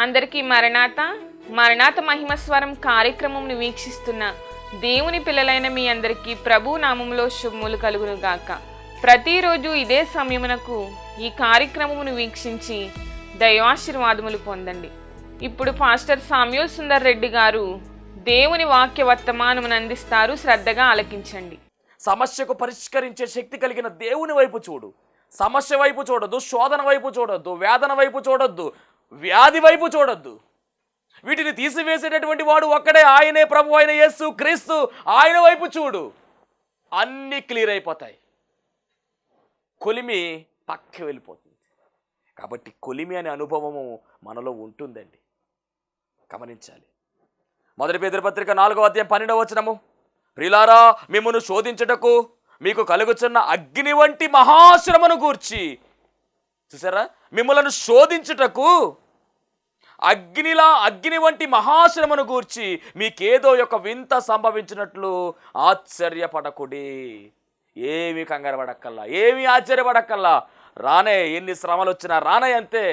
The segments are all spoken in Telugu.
అందరికీ మరణాత మహిమస్వరం కార్యక్రమంను వీక్షిస్తున్న దేవుని పిల్లలైన మీ అందరికీ ప్రభు నామములో శుభములు కలుగును గాక. ప్రతిరోజు ఇదే సమయమునకు ఈ కార్యక్రమమును వీక్షించి దైవాశీర్వాదములు పొందండి. ఇప్పుడు పాస్టర్ సామ్యూల్ సుందర్ రెడ్డి గారు దేవుని వాక్య వర్తమానమును అందిస్తారు. శ్రద్ధగా ఆలకించండి. సమస్యకు పరిష్కరించే శక్తి కలిగిన దేవుని వైపు చూడు. సమస్య వైపు చూడొద్దు, శోధన వైపు చూడొద్దు, వేదన వైపు చూడొద్దు, వ్యాధి వైపు చూడొద్దు. వీటిని తీసివేసేటటువంటి వాడు ఒక్కడే, ఆయనే ప్రభు అయిన యేసు క్రీస్తు. ఆయన వైపు చూడు, అన్నీ క్లియర్ అయిపోతాయి. కొలిమి పక్కకి వెళ్ళిపోతుంది. కాబట్టి కొలిమి అనే అనుభవము మనలో ఉంటుందండి, గమనించాలి. 1 పేతురు పత్రిక 4వ అధ్యాయం 12వ వచనము, ప్రియులారా మిమ్మును శోధించుటకు మీకు కలుగుచున్న అగ్ని వంటి మహాశ్రమను గూర్చి, చూసారా, మిమ్మలను శోధించుటకు అగ్ని వంటి మహాశ్రమను గూర్చి మీకేదో యొక్క వింత సంభవించినట్లు ఆశ్చర్యపడకుడి. ఏమి కంగారు పడక్కల్లా, ఏమి ఆశ్చర్యపడక్కల్లా. రానే, ఎన్ని శ్రమలు వచ్చినా రానే, అంతే.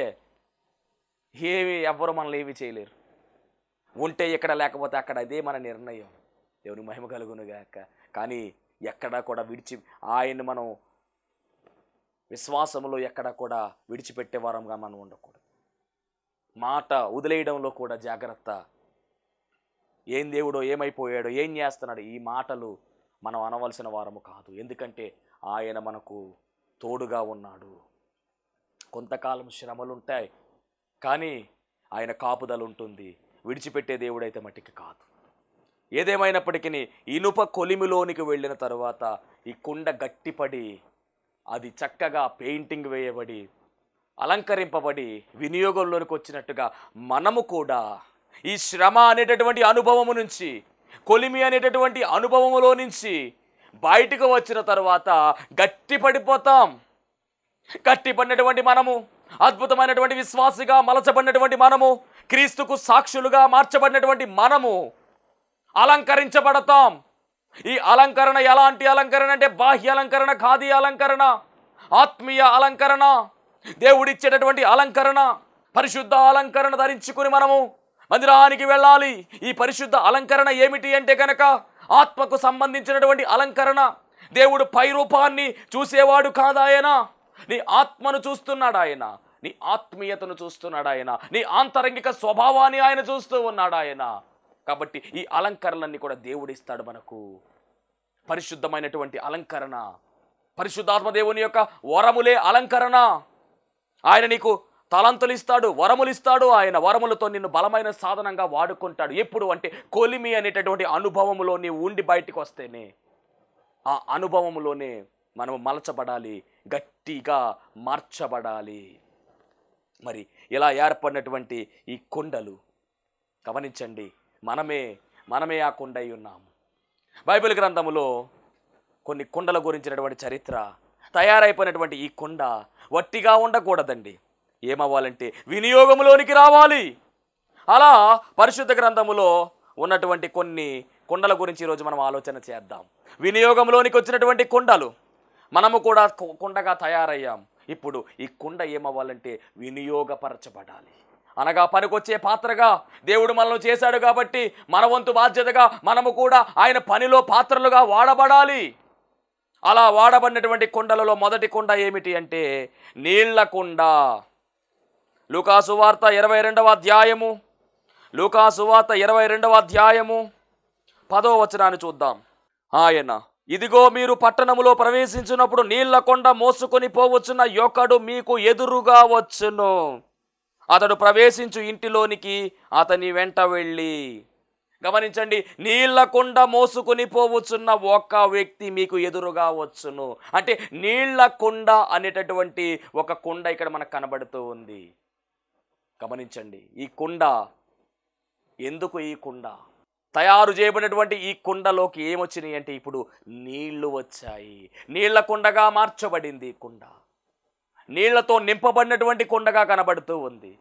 ఎవ్వరు మనల్ని ఏమి చేయలేరు. ఉంటే ఇక్కడ, లేకపోతే అక్కడ, అదే మన నిర్ణయం. దేవుని మహిమ కలుగునుగాక. కానీ ఎక్కడా కూడా ఆయన్ని మనం విశ్వాసంలో ఎక్కడా కూడా విడిచిపెట్టే వారంగా మనం ఉండకూడదు. మాట వదిలేయడంలో కూడా జాగ్రత్త. ఏం దేవుడో, ఏమైపోయాడో, ఏం చేస్తున్నాడు, ఈ మాటలు మనం అనవలసిన వారము కాదు. ఎందుకంటే ఆయన మనకు తోడుగా ఉన్నాడు. కొంతకాలం శ్రమలు ఉంటాయి, కానీ ఆయన కాపుదల ఉంటుంది. విడిచిపెట్టే దేవుడైతే మట్టికి కాదు. ఏదేమైనప్పటికీ ఇనుప కొలిమిలోనికి వెళ్ళిన తరువాత ఈ కుండ గట్టిపడి, అది చక్కగా పెయింటింగ్ వేయబడి, అలంకరింపబడి వినియోగంలోనికి వచ్చినట్టుగా మనము కూడా ఈ శ్రమ అనేటటువంటి అనుభవము నుంచి, కొలిమి అనేటటువంటి అనుభవములో నుంచి బయటకు వచ్చిన తర్వాత గట్టిపడిపోతాం. గట్టిపడినటువంటి మనము, అద్భుతమైనటువంటి విశ్వాసిగా మలచబడినటువంటి మనము, క్రీస్తుకు సాక్షులుగా మార్చబడినటువంటి మనము అలంకరించబడతాం. ఈ అలంకరణ ఎలాంటి అలంకరణ అంటే బాహ్య అలంకరణ కాదు. అలంకరణ ఆత్మీయ అలంకరణ, దేవుడిచ్చేటటువంటి అలంకరణ, పరిశుద్ధ అలంకరణ ధరించుకుని మనము మందిరానికి వెళ్ళాలి. ఈ పరిశుద్ధ అలంకరణ ఏమిటి అంటే కనుక ఆత్మకు సంబంధించినటువంటి అలంకరణ. దేవుడు పై రూపాన్ని చూసేవాడు కాదాయన, నీ ఆత్మను చూస్తున్నాడు ఆయన, నీ ఆత్మీయతను చూస్తున్నాడు ఆయన, నీ ఆంతరంగిక స్వభావాన్ని ఆయన చూస్తూ ఉన్నాడు ఆయన. కాబట్టి ఈ అలంకరణలన్నీ కూడా దేవుడిస్తాడు మనకు. పరిశుద్ధమైనటువంటి అలంకరణ, పరిశుద్ధాత్మ దేవుని యొక్క వరములే అలంకరణ. ఆయన నీకు తలంతులు ఇస్తాడు, వరములు ఇస్తాడు. ఆయన వరములతో నిన్ను బలమైన సాధనంగా వాడుకుంటాడు. ఎప్పుడు అంటే కొలిమి అనేటటువంటి అనుభవంలో నీవు ఉండి బయటికి వస్తేనే, ఆ అనుభవంలోనే మనం మలచబడాలి, గట్టిగా మార్చబడాలి. మరి ఇలా ఏర్పడినటువంటి ఈ కొండలు గమనించండి, మనమే ఆ కొండ అయి ఉన్నాము. బైబిల్ గ్రంథములో కొన్ని కొండల గురించినటువంటి చరిత్ర, తయారైపోయినటువంటి ఈ కొండ వట్టిగా ఉండకూడదండి. ఏమవ్వాలంటే వినియోగంలోనికి రావాలి. అలా పరిశుద్ధ గ్రంథములో ఉన్నటువంటి కొన్ని కొండల గురించి ఈరోజు మనం ఆలోచన చేద్దాం. వినియోగంలోనికి వచ్చినటువంటి కొండలు, మనము కూడా కొండగా తయారయ్యాం. ఇప్పుడు ఈ కొండ ఏమవ్వాలంటే వినియోగపరచబడాలి. అనగా పనికొచ్చే పాత్రగా దేవుడు మనల్ని చేశాడు. కాబట్టి మన వంతు బాధ్యతగా మనము కూడా ఆయన పనిలో పాత్రలుగా వాడబడాలి. అలా వాడబడినటువంటి కొండలలో మొదటి కొండ ఏమిటి అంటే నీళ్ల కొండ. లూకాసు వార్త 22వ అధ్యాయము, లూకాసు వార్త 22వ అధ్యాయము 10వ వచనాన్ని చూద్దాం. ఆయన, ఇదిగో మీరు పట్టణములో ప్రవేశించినప్పుడు నీళ్ల కొండ మోసుకొని పోవచ్చున్న యొక్కడు మీకు ఎదురుగా వచ్చును. అతడు ప్రవేశించు ఇంటిలోనికి అతని వెంట వెళ్ళి. గమనించండి, నీళ్ల కొండ మోసుకొని పోవచ్చున్న ఒక వ్యక్తి మీకు ఎదురుగా వచ్చును. అంటే నీళ్ల కొండ అనేటటువంటి ఒక కొండ ఇక్కడ మనకు కనబడుతూ ఉంది. గమనించండి, ఈ కొండ ఎందుకు, ఈ కొండ తయారు చేయబడినటువంటి ఈ కొండలోకి ఏమొచ్చినాయి అంటే ఇప్పుడు నీళ్లు వచ్చాయి. నీళ్ల కొండగా మార్చబడింది ఈ కొండ. నీళ్లతో నింపబడినటువంటి కొండగా కనబడుతూ ఉంది.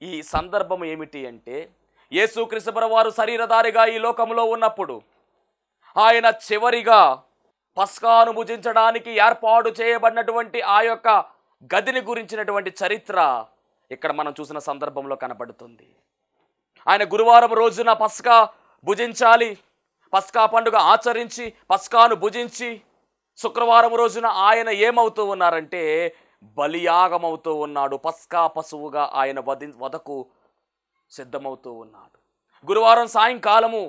ఈ సందర్భం ఏమిటి అంటే యేసుక్రీస్తు ప్రభువారు శరీరధారిగా ఈ లోకంలో ఉన్నప్పుడు ఆయన చివరిగా పస్కాను భుజించడానికి ఏర్పాటు చేయబడినటువంటి ఆ యొక్క గదిని గురించినటువంటి చరిత్ర ఇక్కడ మనం చూసిన సందర్భంలో కనపడుతుంది. ఆయన గురువారం రోజున పస్కా భుజించాలి, పస్కా పండుగ ఆచరించి పస్కాను భుజించి శుక్రవారం రోజున ఆయన ఏమవుతూ ఉన్నారంటే బలియాగమవుతూ ఉన్నాడు. పస్కా పశువుగా ఆయన వధకు సిద్ధమవుతూ ఉన్నాడు. గురువారం సాయంకాలము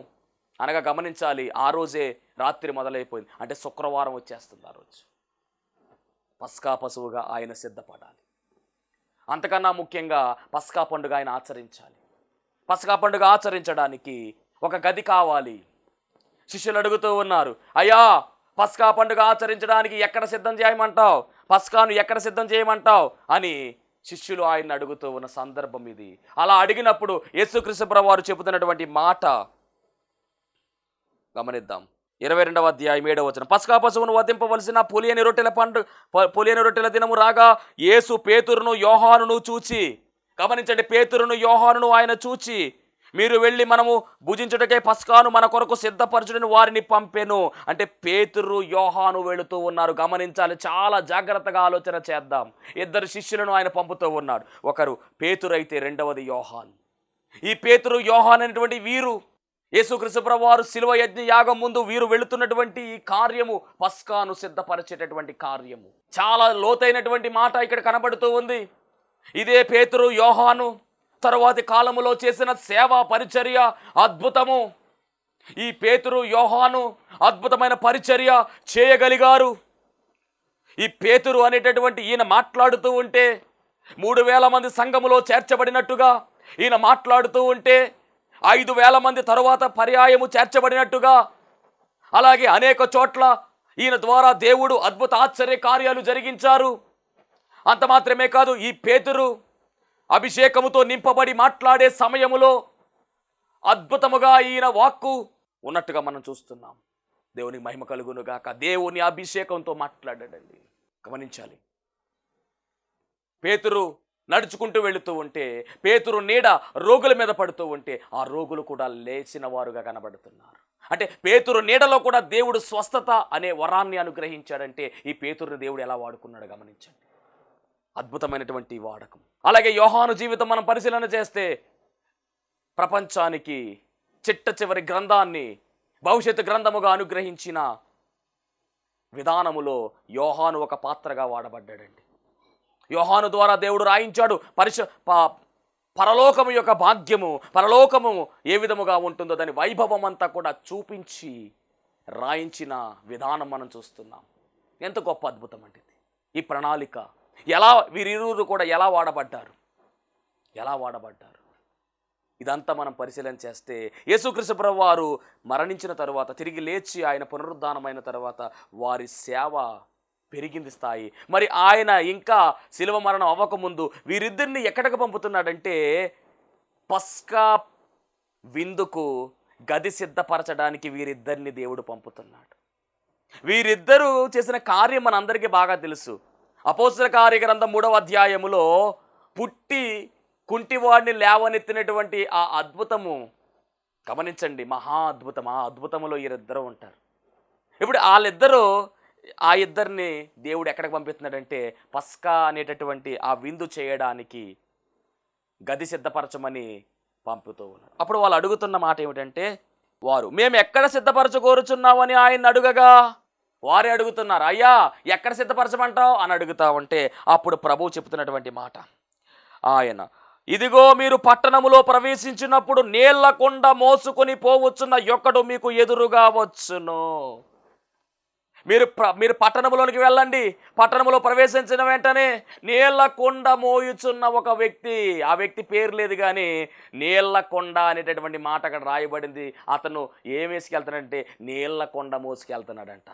అనగా గమనించాలి, ఆ రోజే రాత్రి మొదలైపోయింది, అంటే శుక్రవారం వచ్చేస్తుంది. ఆ రోజు పస్కా పశువుగా ఆయన సిద్ధపడాలి. అంతకన్నా ముఖ్యంగా పస్కా పండుగ ఆయన ఆచరించాలి. పస్కా పండుగ ఆచరించడానికి ఒక గది కావాలి. శిష్యులు అడుగుతూ ఉన్నారు, అయ్యా పస్కా పండుగ ఆచరించడానికి ఎక్కడ సిద్ధం చేయమంటావు, పస్కాను ఎక్కడ సిద్ధం చేయమంటావు అని శిష్యులు ఆయన అడుగుతూ ఉన్న సందర్భం ఇది. అలా అడిగినప్పుడు యేసుక్రీస్తు ప్రభువు వారు చెబుతున్నటువంటి మాట గమనిద్దాం. 22వ అధ్యాయం 7వ వచనం. పస్కా పశువును వధింపవలసిన పులియని రొట్టెల దినము రాగా యేసు పేతురును యోహానును చూచి, గమనించండి, పేతురును యోహానును ఆయన చూచి, మీరు వెళ్ళి మనము భుజించుటకే పస్కాను మన కొరకు సిద్ధపరచుడని వారిని పంపెను. అంటే పేతురు యోహాను వెళుతూ ఉన్నారు. గమనించాలి, చాలా జాగ్రత్తగా ఆలోచన చేద్దాం. ఇద్దరు శిష్యులను ఆయన పంపుతూ ఉన్నాడు. ఒకరు పేతురు అయితే రెండవది యోహాను. ఈ పేతురు యోహాను అనేటువంటి వీరు యేసుక్రీస్తు ప్రభువు వారు శిలువ యజ్ఞ యాగం ముందు వీరు వెళుతున్నటువంటి ఈ కార్యము పస్కాను సిద్ధపరిచేటటువంటి కార్యము. చాలా లోతైనటువంటి మాట ఇక్కడ కనబడుతూ ఉంది. ఇదే పేతురు యోహాను తరువాతి కాలములో చేసిన సేవా పరిచర్య అద్భుతము. ఈ పేతురు యోహాను అద్భుతమైన పరిచర్య చేయగలిగారు. ఈ పేతురు అనేటటువంటి ఈయన మాట్లాడుతూ ఉంటే 3,000 మంది సంఘములో చేర్చబడినట్టుగా, ఈయన మాట్లాడుతూ ఉంటే 5,000 మంది తరువాత పర్యాయము చేర్చబడినట్టుగా, అలాగే అనేక చోట్ల ఈయన ద్వారా దేవుడు అద్భుత ఆశ్చర్య కార్యాలు జరిగించారు. అంత మాత్రమే కాదు, ఈ పేతురు అభిషేకముతో నింపబడి మాట్లాడే సమయములో అద్భుతముగా ఈయన వాక్కు ఉన్నట్టుగా మనం చూస్తున్నాం. దేవునికి మహిమ కలుగును గాక. దేవుని అభిషేకంతో మాట్లాడాడండి. గమనించాలి, పేతురు నడుచుకుంటూ వెళుతూ ఉంటే, పేతురు నీడ రోగుల మీద పడుతూ ఉంటే ఆ రోగులు కూడా లేచిన వారుగా కనబడుతున్నారు. అంటే పేతురు నీడలో కూడా దేవుడు స్వస్థత అనే వరాన్ని అనుగ్రహించాడంటే ఈ పేతురుని దేవుడు ఎలా వాడుకున్నాడు గమనించండి. అద్భుతమైనటువంటి వాడకం. అలాగే యోహాను జీవితం మనం పరిశీలన చేస్తే ప్రపంచానికి చిట్ట చివరి గ్రంథాన్ని భవిష్యత్తు గ్రంథముగా అనుగ్రహించిన విధానములో యోహాను ఒక పాత్రగా వాడబడ్డాడండి. యోహాను ద్వారా దేవుడు రాయించాడు పరలోకము యొక్క భాగ్యము, పరలోకము ఏ విధముగా ఉంటుందో దాని వైభవం అంతా కూడా చూపించి రాయించిన విధానం మనం చూస్తున్నాం. ఎంత గొప్ప అద్భుతం అంటే ఈ ప్రణాళిక. ఎలా వీరిరువురు కూడా ఎలా వాడబడ్డారు. ఇదంతా మనం పరిశీలన చేస్తే యేసుక్రీస్తు ప్రభువు వారు మరణించిన తరువాత, తిరిగి లేచి ఆయన పునరుద్ధానమైన తర్వాత వారి సేవ పెరిగింది స్థాయి. మరి ఆయన ఇంకా శిలువ మరణం అవ్వకముందు వీరిద్దరిని ఎక్కడికి పంపుతున్నాడంటే పస్కా విందుకు గది సిద్ధపరచడానికి వీరిద్దరిని దేవుడు పంపుతున్నాడు. వీరిద్దరూ చేసిన కార్యం మనందరికీ బాగా తెలుసు. అపోస్తల కార్యగ్రంథం 3వ అధ్యాయములో పుట్టి కుంటివాడిని లేవనెత్తినటువంటి ఆ అద్భుతము గమనించండి, మహా అద్భుతం. ఆ అద్భుతములో వీరిద్దరూ ఉంటారు. ఇప్పుడు ఆ ఇద్దరిని దేవుడు ఎక్కడికి పంపిస్తున్నాడంటే పస్కా అనేటటువంటి ఆ విందు చేయడానికి గది సిద్ధపరచమని పంపుతూ ఉన్నారు. అప్పుడు వాళ్ళు అడుగుతున్న మాట ఏమిటంటే, వారు మేము ఎక్కడ సిద్ధపరచకోరుచున్నామని ఆయన అడుగగా వారే అడుగుతున్నారు, అయ్యా ఎక్కడ సిద్ధపరచమంటావు అని అడుగుతా ఉంటే అప్పుడు ప్రభువు చెప్తున్నటువంటి మాట ఆయన, ఇదిగో మీరు పట్టణములో ప్రవేశించినప్పుడు నీళ్ల కుండ మోసుకొని పోవచ్చున్న యొక్కడు మీకు ఎదురుగా వచ్చును. మీరు పట్టణంలోనికి వెళ్ళండి. పట్టణంలో ప్రవేశించిన వెంటనే నీళ్ల కొండ మోయుచున్న ఒక వ్యక్తి, ఆ వ్యక్తి పేరు లేదు కానీ నీళ్ల కొండ అనేటటువంటి మాట అక్కడ రాయబడింది. అతను ఏం వేసుకెళ్తాడంటే నీళ్ల కొండ మోసుకెళ్తున్నాడంట.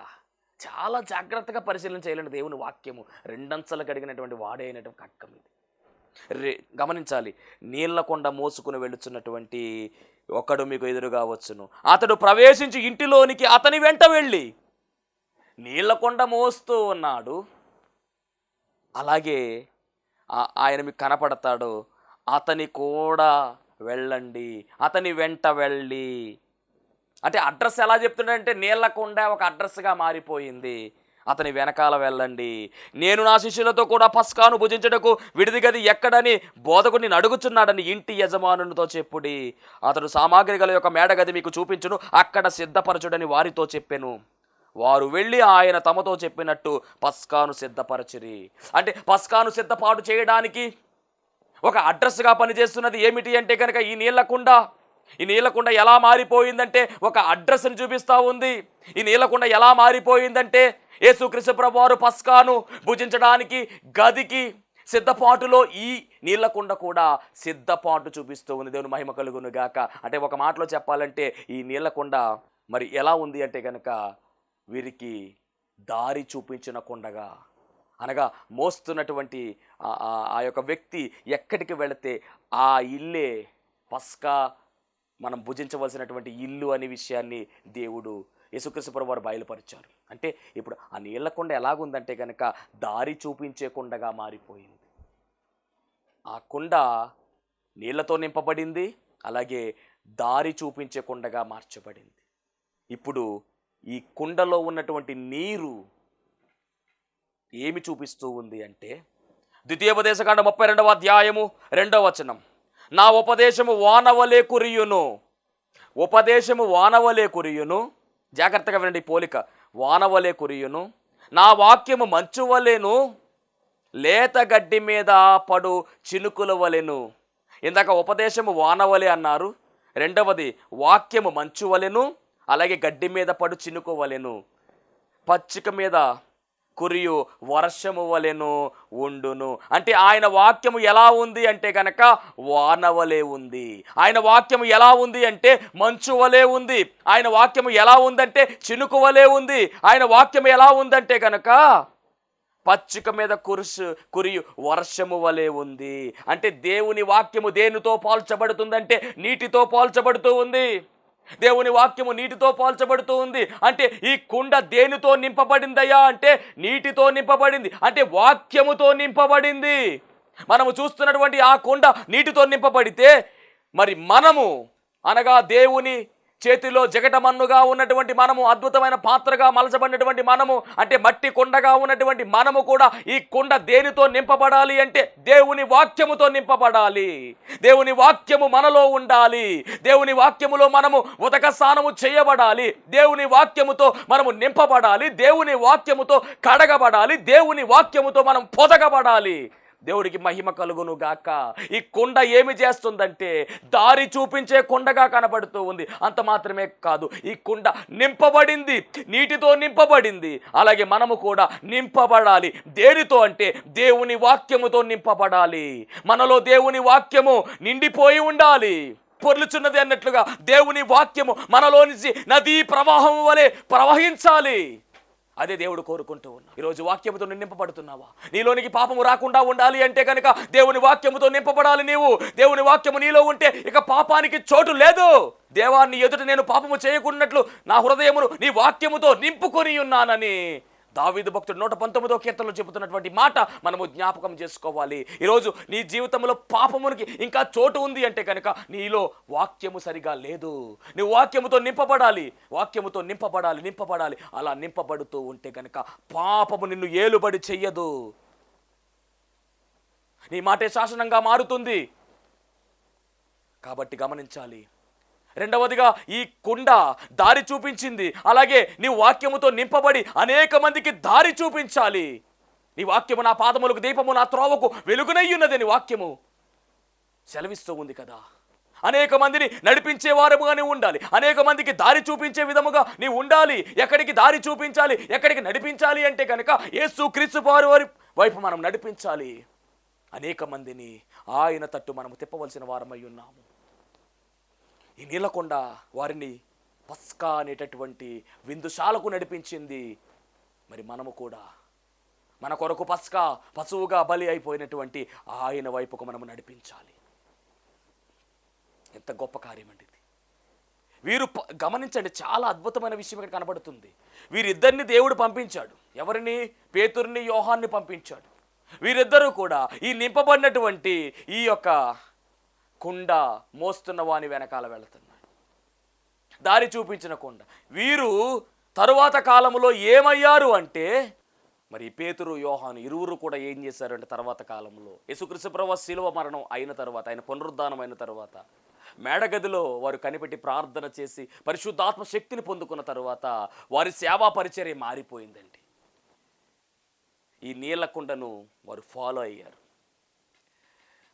చాలా జాగ్రత్తగా పరిశీలన చేయాలండి దేవుని వాక్యము. రెండంచలు కడిగినటువంటి వాడే అయినటువంటి ఖడ్గం ఇది. గమనించాలి, నీళ్ల కొండ మోసుకుని వెళుచున్నటువంటి ఒకడు మీకు ఎదురుగా వచ్చును. అతడు ప్రవేశించి ఇంటిలోనికి అతని వెంట వెళ్ళి నీళ్ల కొండ మోస్తూ ఉన్నాడు. అలాగే ఆయన మీకు కనపడతాడు. అతని కూడా వెళ్ళండి, అతని వెంట వెళ్ళి. అంటే అడ్రస్ ఎలా చెప్తున్నాడంటే నీళ్ల కొండ ఒక అడ్రస్గా మారిపోయింది. అతని వెనకాల వెళ్ళండి. నేను నా శిష్యులతో కూడా పస్కాను భుజించుటకు విడిది గది ఎక్కడని బోధకుడిని అడుగుచున్నాడని ఇంటి యజమానునితో చెప్పుడి. అతడు సామాగ్రి గల యొక్క మేడగది మీకు చూపించును, అక్కడ సిద్ధపరచుడని వారితో చెప్పెను. వారు వెళ్ళి ఆయన తమతో చెప్పినట్టు పస్కాను సిద్ధపరచిరి. అంటే పస్కాను సిద్ధపాటు చేయడానికి ఒక అడ్రస్గా పనిచేస్తున్నది ఏమిటి అంటే కనుక ఈ నీళ్లకుండ ఎలా మారిపోయిందంటే ఒక అడ్రస్ని చూపిస్తూ ఉంది. ఈ నీళ్లకుండ ఎలా మారిపోయిందంటే యేసుక్రీస్తు ప్రభువారు పస్కాను భుజించడానికి గదికి సిద్ధపాటులో ఈ నీళ్లకుండ కూడా సిద్ధపాటు చూపిస్తూ ఉంది. దేవుని మహిమ కలుగును గాక. అంటే ఒక మాటలో చెప్పాలంటే ఈ నీళ్లకుండ మరి ఎలా ఉంది అంటే కనుక వీరికి దారి చూపించిన కొండగా, అనగా మోస్తున్నటువంటి ఆ యొక్క వ్యక్తి ఎక్కడికి వెళితే ఆ ఇల్లే పస్కా మనం భుజించవలసినటువంటి ఇల్లు అనే విషయాన్ని దేవుడు యేసుక్రీస్తు ప్రభువు వారు బయలుపరిచారు. అంటే ఇప్పుడు ఆ నీళ్లకొండ ఎలాగుందంటే కనుక దారి చూపించే కొండగా మారిపోయింది. ఆ కొండ నీళ్లతో నింపబడింది, అలాగే దారి చూపించే కొండగా మార్చబడింది. ఇప్పుడు ఈ కుండలో ఉన్నటువంటి నీరు ఏమి చూపిస్తూ ఉంది అంటే ద్వితీయోపదేశకాండ 32వ అధ్యాయము 2వ వచనం, నా ఉపదేశము వానవలే కురియును. ఉపదేశము వానవలే కురియును. జాగ్రత్తగా వినండి పోలిక. వానవలే కురియును, నా వాక్యము మంచు వలెను, లేత గడ్డి మీద పడు చినుకుల వలెను. ఇందాక ఉపదేశము వానవలే అన్నారు, రెండవది వాక్యము మంచు వలెను, అలాగే గడ్డి మీద పడు చినుకు వలెను. పచ్చిక మీద కురియు వర్షము వలెను ఉండును. అంటే ఆయన వాక్యము ఎలా ఉంది అంటే కనుక వానవలే ఉంది. ఆయన వాక్యము ఎలా ఉంది అంటే మంచు వలె ఉంది. ఆయన వాక్యము ఎలా ఉందంటే చినుకు వలె ఉంది. ఆయన వాక్యము ఎలా ఉందంటే కనుక పచ్చిక మీద కురియు వర్షము వలె ఉంది. అంటే దేవుని వాక్యము దేనితో పోల్చబడుతుందంటే నీటితో పోల్చబడుతూ ఉంది. దేవుని వాక్యము నీటితో పోల్చబడుతూ ఉంది. అంటే ఈ కుండ దేనితో నింపబడిందయ్యా అంటే నీటితో నింపబడింది, అంటే వాక్యముతో నింపబడింది. మనము చూస్తున్నటువంటి ఆ కుండ నీటితో నింపబడితే మరి మనము అనగా దేవుని చేతిలో జగటమన్నుగా ఉన్నటువంటి మనము, అద్భుతమైన పాత్రగా మలచబడినటువంటి మనము, అంటే మట్టి కుండగా ఉన్నటువంటి మనము కూడా ఈ కుండ దేనితో నింపబడాలి అంటే దేవుని వాక్యముతో నింపబడాలి. దేవుని వాక్యము మనలో ఉండాలి. దేవుని వాక్యములో మనము ఉదక స్నానము చేయబడాలి. దేవుని వాక్యముతో మనము నింపబడాలి. దేవుని వాక్యముతో కడగబడాలి. దేవుని వాక్యముతో మనం పొదగబడాలి. దేవుడికి మహిమ కలుగును గాక. ఈ కొండ ఏమి చేస్తుందంటే దారి చూపించే కొండగా కనబడుతూ ఉంది. అంత మాత్రమే కాదు, ఈ కొండ నింపబడింది, నీటితో నింపబడింది. అలాగే మనము కూడా నింపబడాలి. దేనితో అంటే దేవుని వాక్యముతో నింపబడాలి. మనలో దేవుని వాక్యము నిండిపోయి ఉండాలి. పొర్లుచున్నది అన్నట్లుగా దేవుని వాక్యము మనలో నుంచి నదీ ప్రవాహం వలె ప్రవహించాలి. అదే దేవుడు కోరుకుంటూ ఉన్నాడు. ఈరోజు వాక్యముతో నింపబడుతున్నావా? నీలోనికి పాపము రాకుండా ఉండాలి అంటే కనుక దేవుని వాక్యముతో నింపబడాలి. నీవు దేవుని వాక్యము నీలో ఉంటే ఇక పాపానికి చోటు లేదు. దేవాన్ని ఎదుట నేను పాపము చేయకున్నట్లు నా హృదయమును నీ వాక్యముతో నింపుకొని ఉన్నానని దావీదు భక్తుడు 119వ కీర్తనలో చెబుతున్నటువంటి మాట మనము జ్ఞాపకం చేసుకోవాలి. ఈరోజు నీ జీవితంలో పాపమునికి ఇంకా చోటు ఉంది అంటే కనుక నీలో వాక్యము సరిగా లేదు. నీ వాక్యముతో నింపబడాలి, వాక్యముతో నింపబడాలి. అలా నింపబడుతూ ఉంటే కనుక పాపము నిన్ను ఏలుబడి చెయ్యదు. నీ మాటే శాసనంగా మారుతుంది. కాబట్టి గమనించాలి. రెండవదిగా ఈ కుండ దారి చూపించింది. అలాగే నీ వాక్యముతో నింపబడి అనేక మందికి దారి చూపించాలి. నీ వాక్యము నా పాదములకు దీపము, నా త్రోవకు వెలుగునయ్యున్నది నీ వాక్యము సెలవిస్తూ ఉంది కదా. అనేక మందిని నడిపించే వారముగానే ఉండాలి. అనేక మందికి దారి చూపించే విధముగా నీ ఉండాలి. ఎక్కడికి దారి చూపించాలి, ఎక్కడికి నడిపించాలి అంటే కనుక యేసుక్రీస్తు వారి వైపు మనం నడిపించాలి. అనేక మందిని ఆయన తట్టు మనము తిప్పవలసిన వారమై ఉన్నాము. ఈ నీలకొండ వారిని పస్కా అనేటటువంటి విందుశాలకు నడిపించింది. మరి మనము కూడా మన కొరకు పస్కా పశువుగా బలి అయిపోయినటువంటి ఆయన వైపుకు మనము నడిపించాలి. ఎంత గొప్ప కార్యం అండి ఇది. వీరు గమనించండి, చాలా అద్భుతమైన విషయం ఇక్కడ కనబడుతుంది. వీరిద్దరిని దేవుడు పంపించాడు. ఎవరిని? పేతురుని, యోహాన్ని పంపించాడు. వీరిద్దరూ కూడా ఈ నింపబడినటువంటి ఈ యొక్క కుండ మోస్తున్న వాని వెనకాల వెళుతున్నాడు. దారి చూపించిన కుండ. వీరు తరువాత కాలంలో ఏమయ్యారు అంటే, మరి పేతురు యోహాను ఇరువురు కూడా ఏం చేశారంటే, తర్వాత కాలంలో యేసుక్రీస్తు ప్రభువు శిలువ మరణం అయిన తర్వాత, ఆయన పునరుద్ధానం అయిన తర్వాత మేడగదిలో వారు కనిపెట్టి ప్రార్థన చేసి పరిశుద్ధాత్మ శక్తిని పొందుకున్న తర్వాత వారి సేవా పరిచర్య మారిపోయిందండి. ఈ నీళ్ల కుండను వారు ఫాలో అయ్యారు.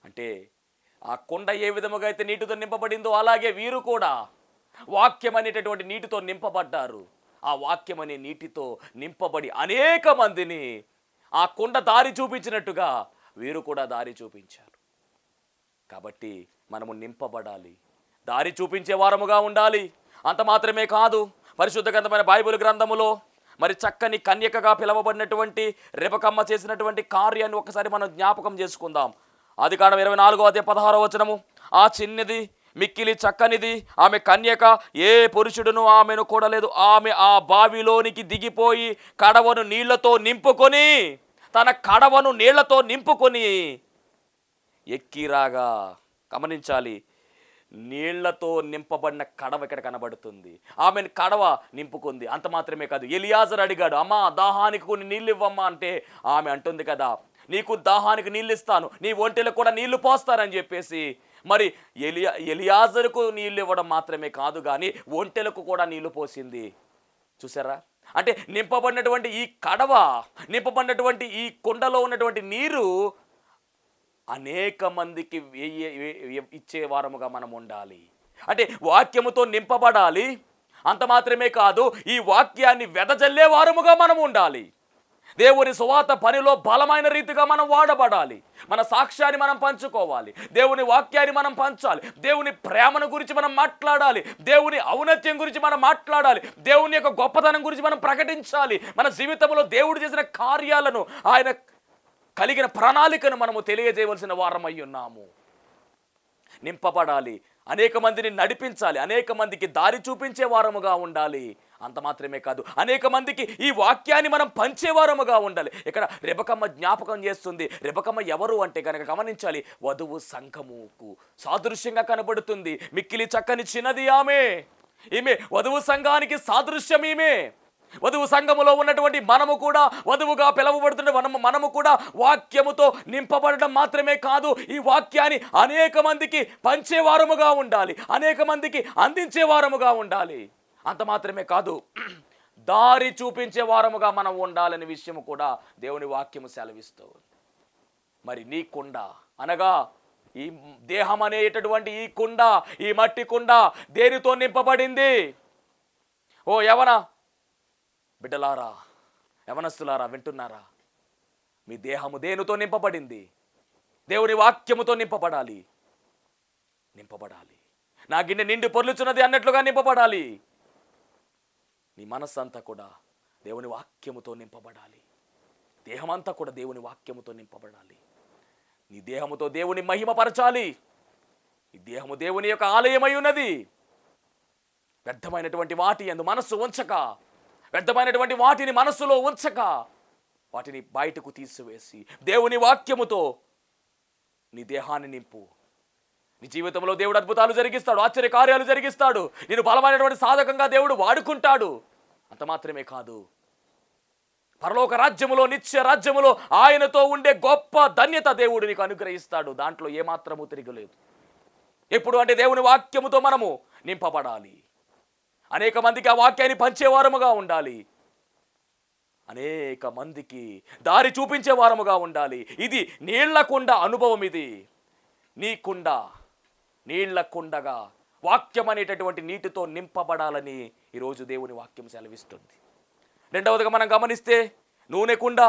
అంటే ఆ కుండ ఏ విధముగా అయితే నీటితో నింపబడిందో అలాగే వీరు కూడా వాక్యం అనేటటువంటి నీటితో నింపబడ్డారు. ఆ వాక్యం అనే నీటితో నింపబడి అనేక మందిని ఆ కుండ దారి చూపించినట్టుగా వీరు కూడా దారి చూపించారు. కాబట్టి మనము నింపబడాలి, దారి చూపించే వారముగా ఉండాలి. అంత మాత్రమే కాదు, పరిశుద్ధ గ్రంథమైన బైబిల్ గ్రంథములో మరి చక్కని కన్యకగా పిలువబడినటువంటి రెబెకమ్మ చేసినటువంటి కార్యాన్ని ఒకసారి మనం జ్ఞాపకం చేసుకుందాం. ఆదికాండం 24:16 ఆ చిన్నది మిక్కిలి చక్కనిది, ఆమె కన్యక, ఏ పురుషుడును ఆమెను కూడలేదు. ఆమె ఆ బావిలోనికి దిగిపోయి కడవను నీళ్లతో నింపుకొని, తన కడవను నీళ్లతో నింపుకొని ఎక్కిరాగా. గమనించాలి, నీళ్లతో నింపబడిన కడవ ఇక్కడ కనబడుతుంది. ఆమెను కడవ నింపుకుంది. అంత మాత్రమే కాదు, ఎలియాజరు అడిగాడు, అమ్మా దాహానికి కొన్ని నీళ్ళు ఇవ్వమ్మా అంటే ఆమె అంటుంది కదా, నీకు దాహానికి నీళ్ళు ఇస్తాను, నీ ఒంటెలకు కూడా నీళ్లు పోస్తారని చెప్పేసి మరి ఎలియాజరుకు నీళ్ళు ఇవ్వడం మాత్రమే కాదు కానీ ఒంటెలకు కూడా నీళ్లు పోసింది. చూసారా? అంటే నింపబడినటువంటి ఈ కడవ, నింపబడినటువంటి ఈ కుండలో ఉన్నటువంటి నీరు అనేక మందికి ఇచ్చే వారముగా మనం ఉండాలి. అంటే వాక్యముతో నింపబడాలి. అంత మాత్రమే కాదు, ఈ వాక్యాన్ని వెదజల్లే వారముగా మనం ఉండాలి. దేవుని సువార్త పనిలో బలమైన రీతిగా మనం వాడబడాలి. మన సాక్ష్యాన్ని మనం పంచుకోవాలి, దేవుని వాక్యాన్ని మనం పంచాలి, దేవుని ప్రేమను గురించి మనం మాట్లాడాలి, దేవుని ఔన్నత్యం గురించి మనం మాట్లాడాలి, దేవుని యొక్క గొప్పతనం గురించి మనం ప్రకటించాలి. మన జీవితంలో దేవుడు చేసిన కార్యాలను, ఆయన కలిగిన ప్రణాళికను మనము తెలియజేయవలసిన వారమై ఉన్నాము. నింపబడాలి, అనేక మందిని నడిపించాలి, అనేక మందికి దారి చూపించే వారముగా ఉండాలి. అంత మాత్రమే కాదు, అనేక మందికి ఈ వాక్యాన్ని మనం పంచేవారముగా ఉండాలి. ఇక్కడ రెబెకమ్మ జ్ఞాపకం చేస్తుంది. రెబెకమ్మ ఎవరు అంటే కనుక గమనించాలి, వధువు సంఘముకు సాదృశ్యంగా కనబడుతుంది. మిక్కిలి చక్కని చిన్నది ఆమె, ఈమె వధువు సంఘానికి సాదృశ్యం. ఈమె వధువు సంఘములో ఉన్నటువంటి మనము కూడా, వధువుగా పిలువబడుతున్న మనము కూడా వాక్యముతో నింపబడడం మాత్రమే కాదు, ఈ వాక్యాన్ని అనేక మందికి పంచేవారముగా ఉండాలి, అనేక మందికి అందించే వారముగా ఉండాలి. అంత మాత్రమే కాదు, దారి చూపించే వారముగా మనం ఉండాలనే విషయము కూడా దేవుని వాక్యము సెలవిస్తూ ఉంది. మరి నీ కుండ అనగా ఈ దేహం అనేటటువంటి ఈ కుండ, ఈ మట్టి కుండ దేనితో నింపబడింది? ఓ యవన బిడ్డలారా, యవనస్తులారా, వింటున్నారా? మీ దేహము దేనితో నింపబడింది? దేవుని వాక్యముతో నింపబడాలి. నా గిన్నె నిండి పొర్లుచున్నది అన్నట్లుగా నింపబడాలి. నీ మనస్సు అంతా కూడా దేవుని వాక్యముతో నింపబడాలి. దేహమంతా కూడా దేవుని వాక్యముతో నింపబడాలి. నీ దేహముతో దేవుని మహిమపరచాలి. ఈ దేహము దేవుని యొక్క ఆలయమై ఉన్నది. వ్యర్థమైనటువంటి వాటి యందు మనస్సు ఉంచక, వ్యర్థమైనటువంటి వాటిని మనస్సులో ఉంచక, వాటిని బయటకు తీసివేసి దేవుని వాక్యముతో నీ దేహాన్ని నింపు. నీ జీవితంలో దేవుడు అద్భుతాలు జరిగిస్తాడు, ఆశ్చర్య కార్యాలు జరిగిస్తాడు. నేను బలమైనటువంటి సాధకంగా దేవుడు వాడుకుంటాడు. అంత మాత్రమే కాదు, పరలోక రాజ్యములో, నిత్య రాజ్యములో ఆయనతో ఉండే గొప్ప ధన్యత దేవుడు నీకు అనుగ్రహిస్తాడు. దాంట్లో ఏమాత్రము తిరగలేదు. ఎప్పుడు అంటే దేవుని వాక్యముతో మనము నింపబడాలి. అనేక మందికి ఆ వాక్యాన్ని పంచేవారముగా ఉండాలి. అనేక మందికి దారి చూపించే వారముగా ఉండాలి. ఇది నీళ్ల కుండ అనుభవం. ఇది నీ కుండ, నీళ్ల కుండగా వాక్యం అనేటటువంటి నీటితో నింపబడాలని ఈరోజు దేవుని వాక్యం సెలవిస్తుంది. రెండవదిగా మనం గమనిస్తే నూనె కుండ.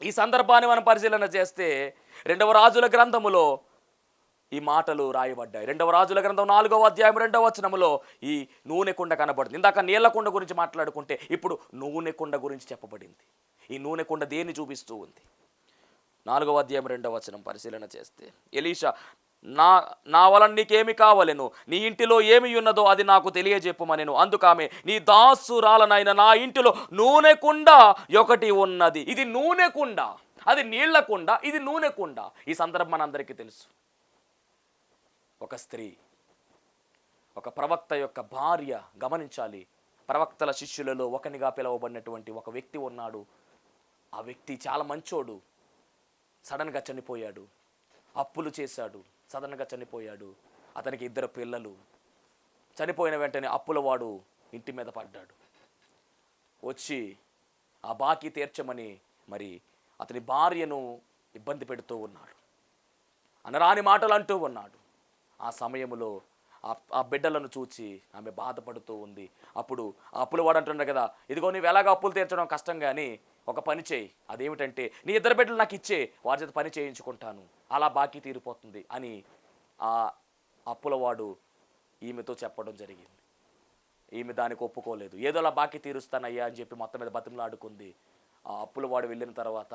ఈ సందర్భాన్ని మనం పరిశీలన చేస్తే 2వ రాజుల గ్రంథములో ఈ మాటలు రాయబడ్డాయి. 2వ రాజుల గ్రంథం 4వ అధ్యాయం 2వ వచనములో ఈ నూనె కుండ కనబడుతుంది. ఇందాక నీళ్ల కుండ గురించి మాట్లాడుకుంటే ఇప్పుడు నూనె కుండ గురించి చెప్పబడింది. ఈ నూనె కుండ దేన్ని చూపిస్తూ ఉంది? 4వ అధ్యాయం 2వ వచనం పరిశీలన చేస్తే, ఎలీషా, నా వలన నీకేమి కావలెను? నీ ఇంటిలో ఏమి ఉన్నదో అది నాకు తెలియజెప్పుమనెను. అందుకామె, నీ దాసురాలనైన నా ఇంటిలో నూనె కుండ ఒకటి ఉన్నది. ఇది నూనె కుండ, అది నీళ్ల కుండ, ఇది నూనె కుండ. ఈ సందర్భం మనందరికీ తెలుసు. ఒక స్త్రీ, ఒక ప్రవక్త యొక్క భార్య, గమనించాలి, ప్రవక్తల శిష్యులలో ఒకనిగా పిలువబడినటువంటి ఒక వ్యక్తి ఉన్నాడు. ఆ వ్యక్తి చాలా మంచోడు. సడన్గా చనిపోయాడు. అప్పులు చేశాడు, సడన్గా చనిపోయాడు. అతనికి 2 పిల్లలు. చనిపోయిన వెంటనే అప్పులవాడు ఇంటి మీద పడ్డాడు. వచ్చి ఆ బాకీ తీర్చమని మరి అతని భార్యను ఇబ్బంది పెడుతూ ఉన్నాడు. అనరాని మాటలు అంటూ ఉన్నాడు. ఆ సమయంలో ఆ బిడ్డలను చూచి ఆమె బాధపడుతూ ఉంది. అప్పుడు ఆ అప్పులవాడు అంటున్నాడు కదా, ఇదిగో నువ్వు ఎలాగ అప్పులు తీర్చడం కష్టం, కానీ ఒక పని చేయి. అదేమిటంటే నీ 2 బిడ్డలు నాకు ఇచ్చే, వారి చేత పని చేయించుకుంటాను, అలా బాకీ తీరిపోతుంది అని ఆ అప్పులవాడు ఈమెతో చెప్పడం జరిగింది. ఈమె దానికి ఒప్పుకోలేదు. ఏదోలా బాకీ తీరుస్తానయ్యా అని చెప్పి మొత్తం మీద బతిమలాడుకుంది. ఆ అప్పులవాడు వెళ్ళిన తర్వాత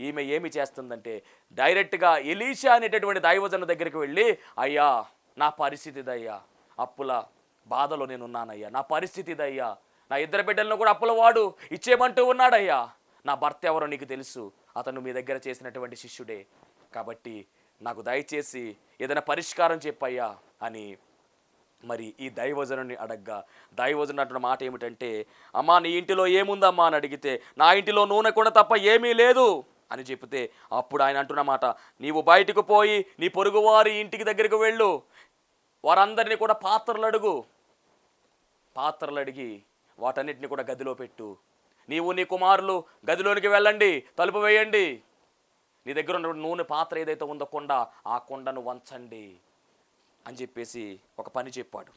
ఈమె ఏమి చేస్తుందంటే డైరెక్ట్గా ఎలీషా అనేటటువంటి దైవజను దగ్గరికి వెళ్ళి, అయ్యా నా పరిస్థితి ఇదయ్యా, అప్పుల బాధలో నేనున్నానయ్యా, నా పరిస్థితి ఇదయ్యా, నా 2 బిడ్డలను కూడా అప్పులవాడు ఇచ్చేయమంటూ ఉన్నాడయ్యా, నా భర్త ఎవరో నీకు తెలుసు, అతను మీ దగ్గర చేసినటువంటి శిష్యుడే, కాబట్టి నాకు దయచేసి ఏదైనా పరిష్కారం చెప్పయ్యా అని మరి ఈ దైవజనుని అడగ్గా, దైవజను అంటున్న మాట ఏమిటంటే, అమ్మా నీ ఇంటిలో ఏముందమ్మా అని అడిగితే, నా ఇంటిలో నూనె కూడా తప్ప ఏమీ లేదు అని చెప్తే, అప్పుడు ఆయన అంటున్న మాట, నీవు బయటకు పోయి నీ పొరుగువారి ఇంటికి దగ్గరికి వెళ్ళు, వారందరినీ కూడా పాత్రలు అడిగి వాటన్నిటిని కూడా గదిలో పెట్టు, నీవు నీ కుమారులు గదిలోనికి వెళ్ళండి, తలుపు వేయండి, నీ దగ్గర ఉన్న నూనె పాత్ర ఏదైతే ఉందో కొండ, ఆ కొండను వంచండి అని చెప్పేసి ఒక పని చెప్పాడు.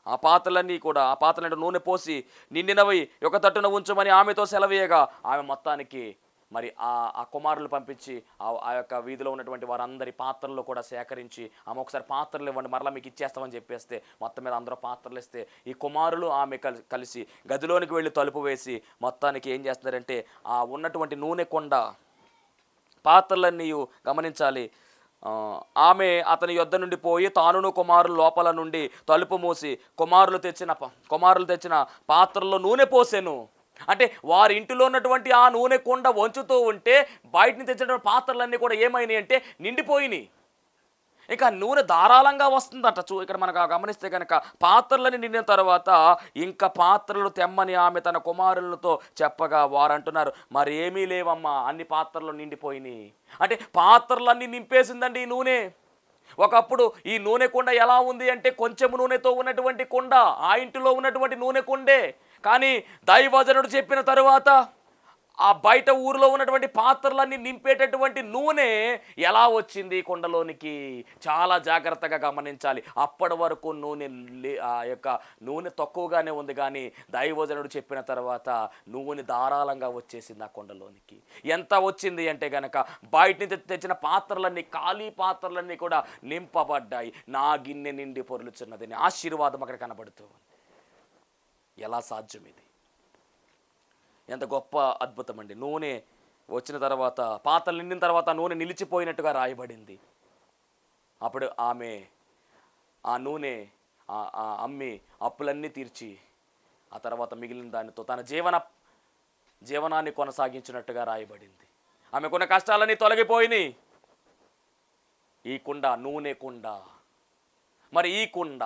ఆ పాత్రలంటే నూనె పోసి నిండినవి ఒక తట్టున ఉంచమని ఆమెతో సెలవేయగా, ఆమె మొత్తానికి మరి ఆ కుమారులు పంపించి ఆ యొక్క వీధిలో ఉన్నటువంటి వారందరి పాత్రలు కూడా సేకరించి, ఆమె ఒకసారి పాత్రలు ఇవ్వండి మరలా మీకు ఇచ్చేస్తామని చెప్పేస్తే, మొత్తం మీద అందరూ పాత్రలు ఇస్తే ఈ కుమారులు ఆమె కలిసి గదిలోనికి వెళ్ళి తలుపు వేసి మొత్తానికి ఏం చేస్తున్నారంటే, ఆ ఉన్నటువంటి నూనె కొండ పాత్రలన్నీ గమనించాలి, ఆమె అతని యొద్ద నుండి పోయి తానును కుమారులు లోపల నుండి తలుపు మూసి కుమారులు తెచ్చిన పాత్రల్లో నూనె పోసెను. అంటే వారి ఇంటిలో ఉన్నటువంటి ఆ నూనె కొండ వంచుతూ ఉంటే బయట నుంచి తెచ్చినటువంటి పాత్రలన్నీ కూడా ఏమైనాయి అంటే నిండిపోయినాయి. ఇంకా నూనె ధారాళంగా వస్తుందట. ఇక్కడ మనకు గమనిస్తే కనుక పాత్రలని నిండిన తర్వాత ఇంకా పాత్రలు తెమ్మని ఆమె తన కుమారులతో చెప్పగా, వారు అంటున్నారు, మరి ఏమీ లేవమ్మా, అన్ని పాత్రలు నిండిపోయినాయి. అంటే పాత్రలన్నీ నింపేసిందండి ఈ నూనె. ఒకప్పుడు ఈ నూనె కుండ ఎలా ఉంది అంటే కొంచెం నూనెతో ఉన్నటువంటి కుండ, ఆ ఇంటిలో ఉన్నటువంటి నూనె కుండే. కానీ దైవజనుడు చెప్పిన తరువాత ఆ బయట ఊరిలో ఉన్నటువంటి పాత్రలన్నీ నింపేటటువంటి నూనె ఎలా వచ్చింది కొండలోనికి, చాలా జాగ్రత్తగా గమనించాలి. అప్పటి వరకు ఆ యొక్క నూనె తక్కువగానే ఉంది, కానీ దైవజనుడు చెప్పిన తర్వాత నూనె ధారాళంగా వచ్చేసింది ఆ కొండలోనికి. ఎంత వచ్చింది అంటే గనక బయట నుంచి తెచ్చిన పాత్రలన్నీ, ఖాళీ పాత్రలన్నీ కూడా నింపబడ్డాయి. నా గిన్నె నిండి పొరులుచున్నదని ఆశీర్వాదం అక్కడ కనబడుతుంది. ఎలా సాధ్యం ఇది? ఎంత గొప్ప అద్భుతం అండి. నూనె వచ్చిన తర్వాత, పాత్రలు నిండిన తర్వాత నూనె నిలిచిపోయినట్టుగా రాయబడింది. అప్పుడు ఆమె ఆ నూనె అమ్మి అప్పులన్నీ తీర్చి ఆ తర్వాత మిగిలిన దానితో తన జీవనాన్ని కొనసాగించినట్టుగా రాయబడింది. ఆమెకున్న కష్టాలన్నీ తొలగిపోయినాయి. ఈ కుండ నూనె కుండ. మరి ఈ కుండ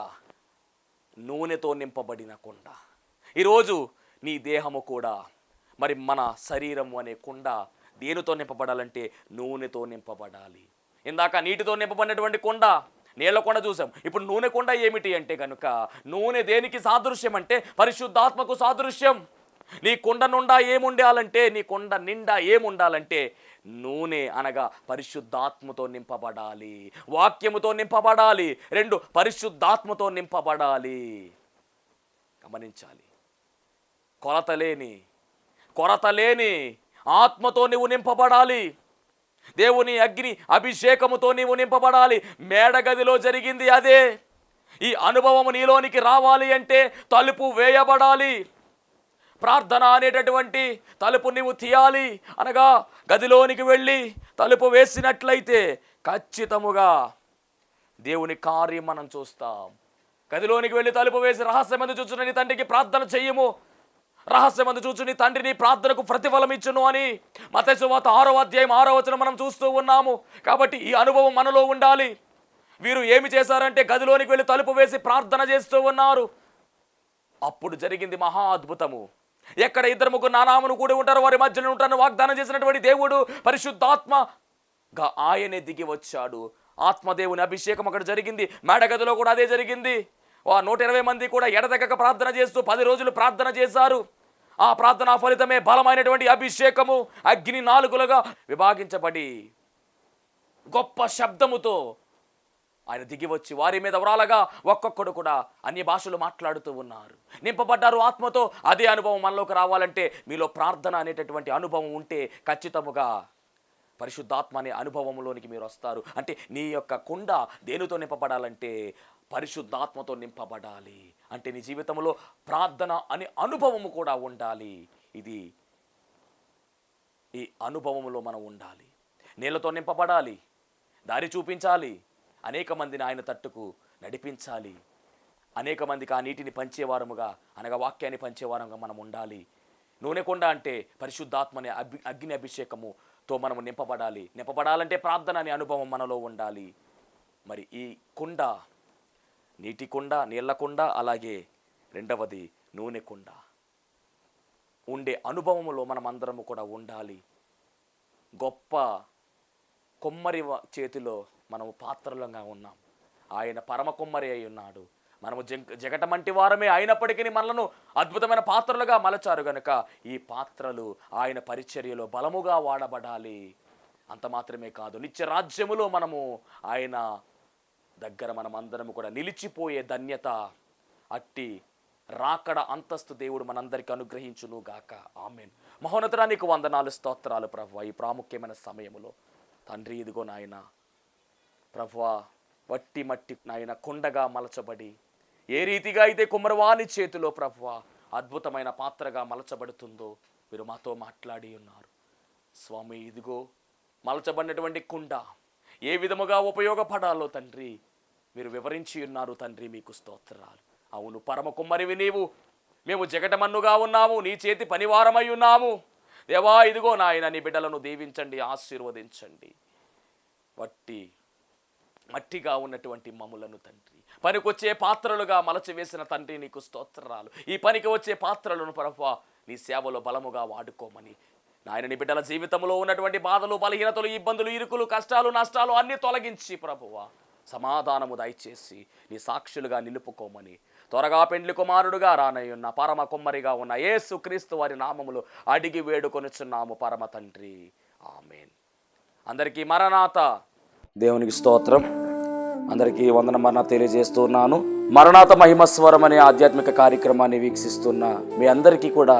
నూనెతో నింపబడిన కుండ. ఈరోజు నీ దేహము కూడా, మరి మన శరీరము అనే కుండ దేనితో నింపబడాలంటే నూనెతో నింపబడాలి. ఇందాక నీటితో నింపబడినటువంటి కుండ, నీళ్ళ కొండ చూసాం. ఇప్పుడు నూనె కొండ ఏమిటి అంటే కనుక, నూనె దేనికి సాదృశ్యం అంటే పరిశుద్ధాత్మకు సాదృశ్యం. నీ కుండ నిండా ఏముండాలంటే, నీ కుండ నిండా ఏముండాలంటే నూనె అనగా పరిశుద్ధాత్మతో నింపబడాలి, వాక్యముతో నింపబడాలి, 2 పరిశుద్ధాత్మతో నింపబడాలి. గమనించాలి. కొరత లేని ఆత్మతో నీవు నింపబడాలి. దేవుని అగ్ని అభిషేకముతో నీవు నింపబడాలి. మేడగదిలో జరిగింది అదే. ఈ అనుభవం నీలోనికి రావాలి అంటే తలుపు వేయబడాలి. ప్రార్థన అనేటటువంటి తలుపు నీవు తీయాలి. అనగా గదిలోనికి వెళ్ళి తలుపు వేసినట్లయితే ఖచ్చితముగా దేవుని కార్యం మనం చూస్తాం. గదిలోనికి వెళ్ళి తలుపు వేసి రహస్యమందు చూచున్న నీ తండ్రికి ప్రార్థన చెయ్యము, రహస్యమందు చూచు నీ తండ్రి నీ ప్రార్థనకు ప్రతిఫలం ఇచ్చును అని మత్తయి సువార్త 6వ అధ్యాయం 6వ వచనం మనం చూస్తూ ఉన్నాము. కాబట్టి ఈ అనుభవం మనలో ఉండాలి. వీరు ఏమి చేశారంటే గదిలోనికి వెళ్ళి తలుపు వేసి ప్రార్థన చేస్తూ ఉన్నారు. అప్పుడు జరిగింది మహా అద్భుతము. ఎక్కడ ఇద్దరు ముగ్గురు నా నామమున కూడి ఉంటారో వారి మధ్యలో ఉంటారని వాగ్దానం చేసినటువంటి దేవుడు పరిశుద్ధాత్మగా ఆయనే దిగి వచ్చాడు. ఆత్మదేవుని అభిషేకం అక్కడ జరిగింది. మేడగదిలో కూడా అదే జరిగింది. 120 మంది కూడా ఎడతెగక ప్రార్థన చేస్తూ 10 రోజులు ప్రార్థన చేశారు. ఆ ప్రార్థన ఫలితమే బలమైనటువంటి అభిషేకము. అగ్ని 4 విభాగించబడి గొప్ప శబ్దముతో ఆయన దిగి వచ్చి వారి మీద వరాలగా ఒక్కొక్కడు కూడా అన్య భాషలు మాట్లాడుతూ ఉన్నారు. నింపబడ్డారు ఆత్మతో. అదే అనుభవం మనలోకి రావాలంటే మీలో ప్రార్థన అనేటటువంటి అనుభవం ఉంటే ఖచ్చితముగా పరిశుద్ధాత్మ అనే అనుభవంలోనికి మీరు వస్తారు. అంటే నీ యొక్క కుండ దేనితో నింపబడాలంటే పరిశుద్ధాత్మతో నింపబడాలి. అంటే నీ జీవితంలో ప్రార్థన అనే అనుభవము కూడా ఉండాలి. ఈ అనుభవంలో మనం ఉండాలి. నీళ్ళతో నింపబడాలి, దారి చూపించాలి, అనేక మందిని ఆయన తట్టుకు నడిపించాలి, అనేక మందికి ఆ నీటిని పంచేవారముగా అనగా వాక్యాన్ని పంచేవారంగా మనం ఉండాలి. నూనె కొండ అంటే పరిశుద్ధాత్మనే అగ్ని అభిషేకముతో మనము నింపబడాలి. నింపబడాలంటే ప్రార్థన అనే అనుభవం మనలో ఉండాలి. మరి ఈ కుండ, నీటి కుండ, నీళ్ల కుండ, అలాగే రెండవది నూనె కుండ ఉండే అనుభవంలో మనం అందరము కూడా ఉండాలి. గొప్ప కొమ్మరి చేతిలో మనము పాత్రలుగా ఉన్నాం. ఆయన పరమ కొమ్మరి అయి ఉన్నాడు. మనము జగటమంటి వారమే అయినప్పటికీ మనలను అద్భుతమైన పాత్రలుగా మలచారు గనుక ఈ పాత్రలు ఆయన పరిచర్యలో బలముగా వాడబడాలి. అంత మాత్రమే కాదు, నిత్య రాజ్యములో మనము ఆయన దగ్గర మనం అందరము కూడా నిలిచిపోయే ధన్యత, అట్టి రాకడ అంతస్తు దేవుడు మనందరికీ అనుగ్రహించును గాక. ఆమేన్. మహోన్నతుడా నీకు వందనాలు, స్తోత్రాలు ప్రభువా. ఈ ప్రాముఖ్యమైన సమయములో తండ్రి, ఇదిగో నాయన ప్రభువా, వట్టి మట్టి నాయన కుండగా మలచబడి ఏ రీతిగా అయితే కుమ్మరవాని చేతిలో ప్రభువా అద్భుతమైన పాత్రగా మలచబడుతుందో మీరు మాతో మాట్లాడి ఉన్నారు స్వామి. ఇదిగో మలచబడినటువంటి కుండ ఏ విధముగా ఉపయోగపడాలో తండ్రి మీరు వివరించి ఉన్నారు తండ్రి. మీకు స్తోత్రాలు. అవును, పరమ కుమ్మరివి నీవు, మేము జగటమన్నుగా ఉన్నాము, నీ చేతి పనివారమై ఉన్నాము దేవా. ఇదిగో నాయన నీ బిడ్డలను దీవించండి, ఆశీర్వదించండి. మట్టిగా ఉన్నటువంటి మమ్ములను తండ్రి పనికొచ్చే పాత్రలుగా మలచివేసిన తండ్రి నీకు స్తోత్రాలు. ఈ పనికి వచ్చే పాత్రలను ప్రభువా నీ సేవలో బలముగా వాడుకోమని నాయన నీ బిడ్డల జీవితంలో ఉన్నటువంటి బాధలు, బలహీనతలు, ఇబ్బందులు, ఇరుకులు, కష్టాలు, నష్టాలు అన్నీ తొలగించి ప్రభువా సమాధానము దయచేసి నీ సాక్షులుగా నిలుపుకోమని త్వరగా పెండ్లి కుమారుడుగా రానయ్యున్న పరమ కుమ్మరిగా ఉన్న యేసు క్రీస్తు వారి నామములో అడిగి వేడుకొనుచున్నాము పరమ తండ్రి. ఆమేన్. అందరికీ మరణాత. దేవునికి స్తోత్రం. అందరికీ వందనమన్నా తెలియజేస్తున్నాను. మరణాత మహిమస్వరం అనే ఆధ్యాత్మిక కార్యక్రమాన్ని వీక్షిస్తున్న మీ అందరికీ కూడా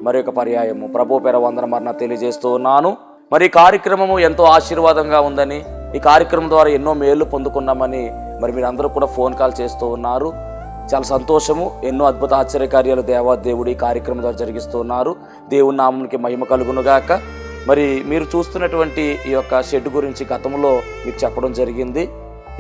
మరొక పర్యాయము ప్రభు పేర వందనమన్నా తెలియజేస్తూ ఉన్నాను. మరి ఈ కార్యక్రమము ఎంతో ఆశీర్వాదంగా ఉందని, ఈ కార్యక్రమం ద్వారా ఎన్నో మేలు పొందుకున్నామని మరి మీరు అందరూ కూడా ఫోన్ కాల్ చేస్తూ ఉన్నారు. చాలా సంతోషము. ఎన్నో అద్భుత ఆశ్చర్యకార్యాలు దేవాదేవుడు ఈ కార్యక్రమం ద్వారా జరిగిస్తూ ఉన్నారు. దేవుని నామమునికి మహిమ కలుగునుగాక. మరి మీరు చూస్తున్నటువంటి ఈ యొక్క షెడ్ గురించి గతంలో మీకు చెప్పడం జరిగింది.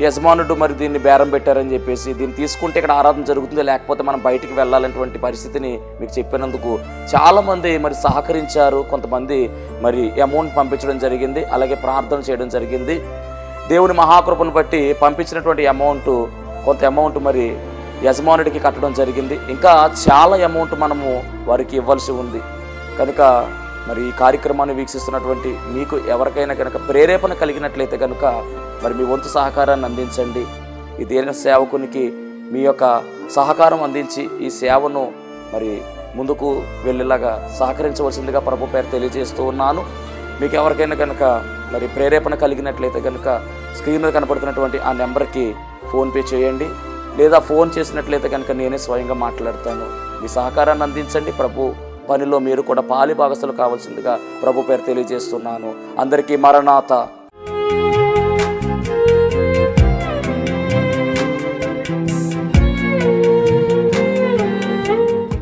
యజమానుడు మరి దీన్ని బేరం పెట్టారని చెప్పేసి, దీన్ని తీసుకుంటే ఇక్కడ ఆరాధన జరుగుతుంది, లేకపోతే మనం బయటికి వెళ్ళాలనేటువంటి పరిస్థితిని మీకు చెప్పినందుకు చాలామంది మరి సహకరించారు. కొంతమంది మరి అమౌంట్ పంపించడం జరిగింది, అలాగే ప్రార్థన చేయడం జరిగింది. దేవుని మహాకృపను బట్టి పంపించినటువంటి కొంత అమౌంట్ మరి యజమానుడికి కట్టడం జరిగింది. ఇంకా చాలా అమౌంట్ మనము వారికి ఇవ్వాల్సి ఉంది కనుక మరి ఈ కార్యక్రమాన్ని వీక్షిస్తున్నటువంటి మీకు ఎవరికైనా కనుక ప్రేరేపణ కలిగినట్లయితే కనుక మరి మీ వంతు సహకారాన్ని అందించండి. ఈ దేన సేవకునికి మీ యొక్క సహకారం అందించి ఈ సేవను మరి ముందుకు వెళ్ళేలాగా సహకరించవలసిందిగా ప్రభు పేరు తెలియజేస్తూ ఉన్నాను. మీకు ఎవరికైనా కనుక మరి ప్రేరేపణ కలిగినట్లయితే కనుక స్క్రీన్ మీద కనపడుతున్నటువంటి ఆ నెంబర్కి ఫోన్పే చేయండి, లేదా ఫోన్ చేసినట్లయితే కనుక నేనే స్వయంగా మాట్లాడతాను. మీ సహకారాన్ని అందించండి. ప్రభు పనిలో మీరు కూడా పాలి భాగస్తులు కావాల్సిందిగా ప్రభు పేరు తెలియజేస్తున్నాను. అందరికీ మరణాత.